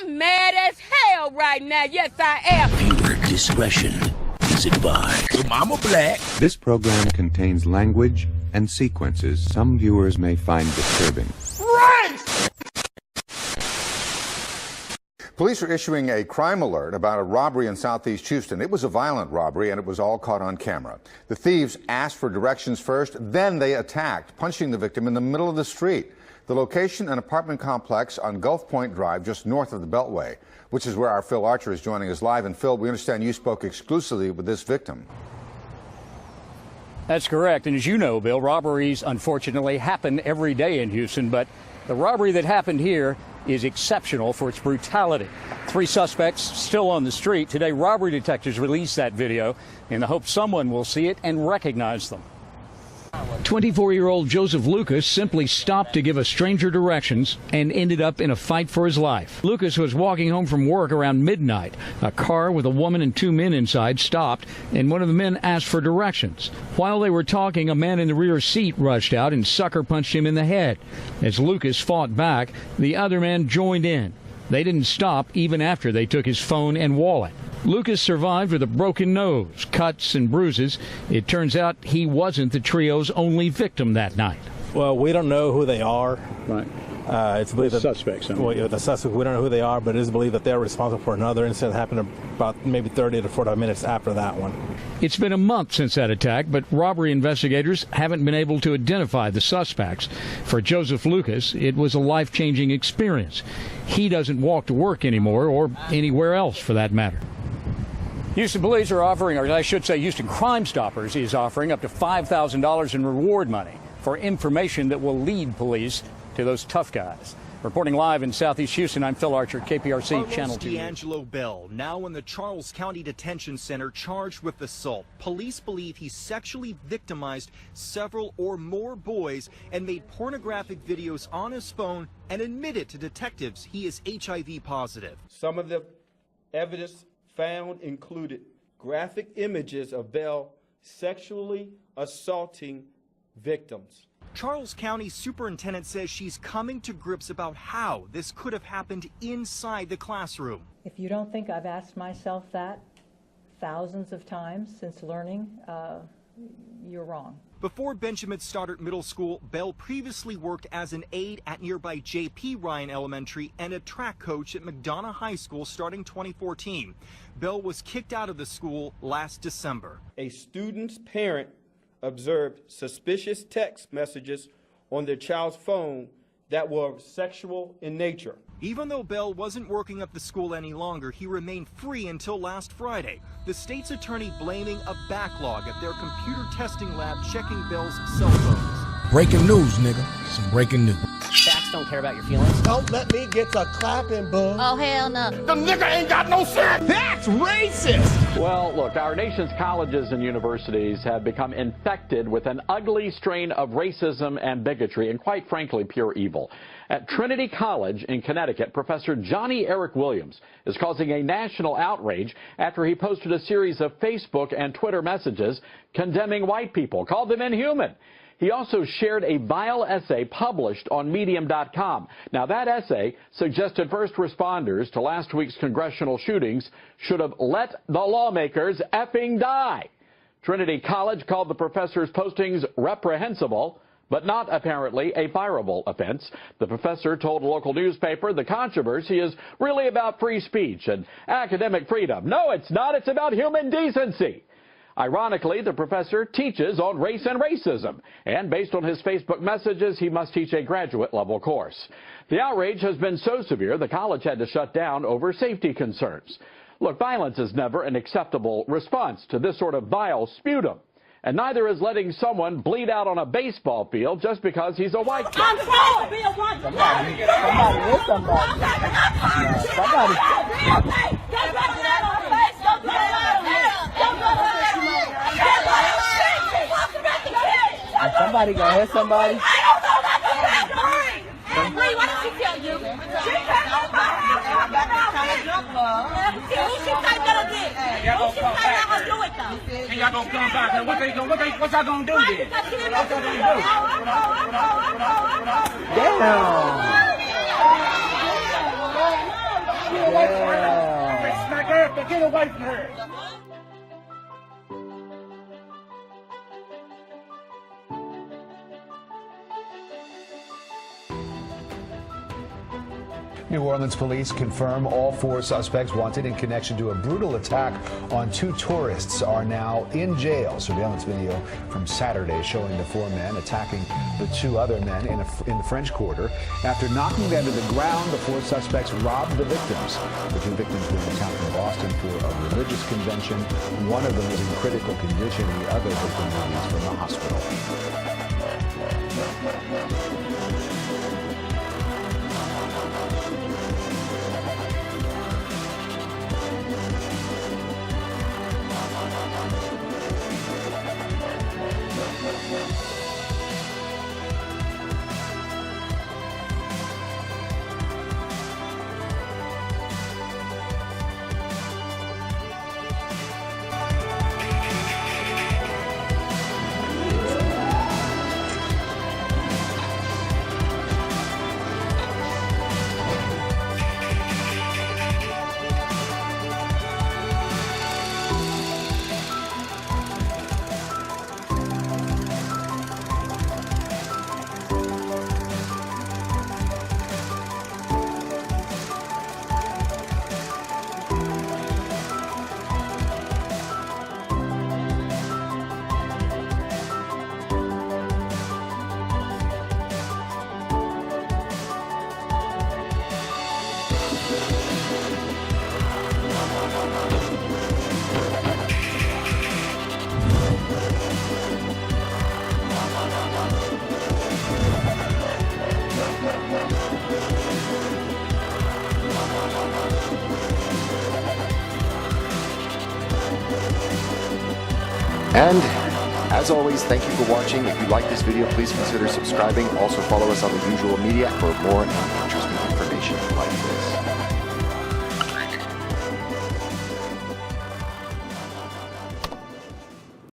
I'm mad as hell right now. Yes, I am. Viewer discretion is advised. Mama Black. This program contains language and sequences some viewers may find disturbing. Right! Police are issuing a crime alert about a robbery in southeast Houston. It was a violent robbery, and it was all caught on camera. The thieves asked for directions first, then they attacked, punching the victim in the middle of the street. The location, an apartment complex on Gulf Point Drive, just north of the Beltway, which is where our Phil Archer is joining us live. And Phil, we understand you spoke exclusively with this victim. That's correct. And as you know, Bill, robberies unfortunately happen every day in Houston, but the robbery that happened here is exceptional for its brutality. 3 suspects still on the street. Today, robbery detectives released that video in the hope someone will see it and recognize them. 24-year-old Joseph Lucas simply stopped to give a stranger directions and ended up in a fight for his life. Lucas was walking home from work around midnight. A car with a woman and 2 men inside stopped, and one of the men asked for directions. While they were talking, a man in the rear seat rushed out and sucker punched him in the head. As Lucas fought back, the other man joined in. They didn't stop even after they took his phone and wallet. Lucas survived with a broken nose, cuts and bruises. It turns out he wasn't the trio's only victim that night. Well, we don't know who they are. Right. It's believed the suspects. Well, yeah, the suspects, we don't know who they are, but it is believed that they're responsible for another incident that happened about maybe 30 to 45 minutes after that one. It's been a month since that attack, but robbery investigators haven't been able to identify the suspects. For Joseph Lucas, it was a life-changing experience. He doesn't walk to work anymore, or anywhere else for that matter. Houston police are offering, or I should say Houston Crime Stoppers is offering up to $5,000 in reward money for information that will lead police to those tough guys. Reporting live in Southeast Houston, I'm Phil Archer, KPRC Channel 2. D'Angelo Bell, now in the Charles County Detention Center, charged with assault. Police believe he sexually victimized several or more boys and made pornographic videos on his phone and admitted to detectives he is HIV positive. Some of the evidence found included graphic images of Bell sexually assaulting victims. Charles County Superintendent says she's coming to grips about how this could have happened inside the classroom. If you don't think I've asked myself that thousands of times since learning, you're wrong. Before Benjamin Stoddard Middle School, Bell previously worked as an aide at nearby J.P. Ryan Elementary and a track coach at McDonough High School starting 2014. Bell was kicked out of the school last December. A student's parent observed suspicious text messages on their child's phone that were sexual in nature. Even though Bell wasn't working at the school any longer, he remained free until last Friday. The state's attorney blaming a backlog at their computer testing lab checking Bell's cell phones. Breaking news, nigga. Some breaking news. Facts don't care about your feelings. Don't let me get to clapping, boo. Oh, hell no. The nigga ain't got no sense. That's racist. Well, look, our nation's colleges and universities have become infected with an ugly strain of racism and bigotry and, quite frankly, pure evil. At Trinity College in Connecticut, Professor Johnny Eric Williams is causing a national outrage after he posted a series of Facebook and Twitter messages condemning white people, called them inhuman. He also shared a vile essay published on Medium.com. Now, that essay suggested first responders to last week's congressional shootings should have let the lawmakers effing die. Trinity College called the professor's postings reprehensible, but not apparently a fireable offense. The professor told a local newspaper the controversy is really about free speech and academic freedom. No, it's not. It's about human decency. Ironically, the professor teaches on race and racism, and based on his Facebook messages, he must teach a graduate-level course. The outrage has been so severe, the college had to shut down over safety concerns. Look, violence is never an acceptable response to this sort of vile sputum, and neither is letting someone bleed out on a baseball field just because he's a white guy. I'm be a white Somebody gonna hit somebody. I don't know that story. Wait, what did she tell you? She said nobody. Who she think gonna get? Who she think gonna do it though? Y'all gonna come back and what y'all gonna do then? What y'all gonna do? Damn. Stay away from her. New Orleans police confirm all 4 suspects wanted in connection to a brutal attack on 2 tourists are now in jail. Surveillance video from Saturday showing the 4 men attacking the 2 other men in the French Quarter. After knocking them to the ground, the 4 suspects robbed the victims. The 2 victims were in town from Boston for a religious convention. One of them is in critical condition. The other has been released from the hospital. And as always, thank you for watching. If you like this video, please consider subscribing. Also follow us on the usual media for more interesting information like this.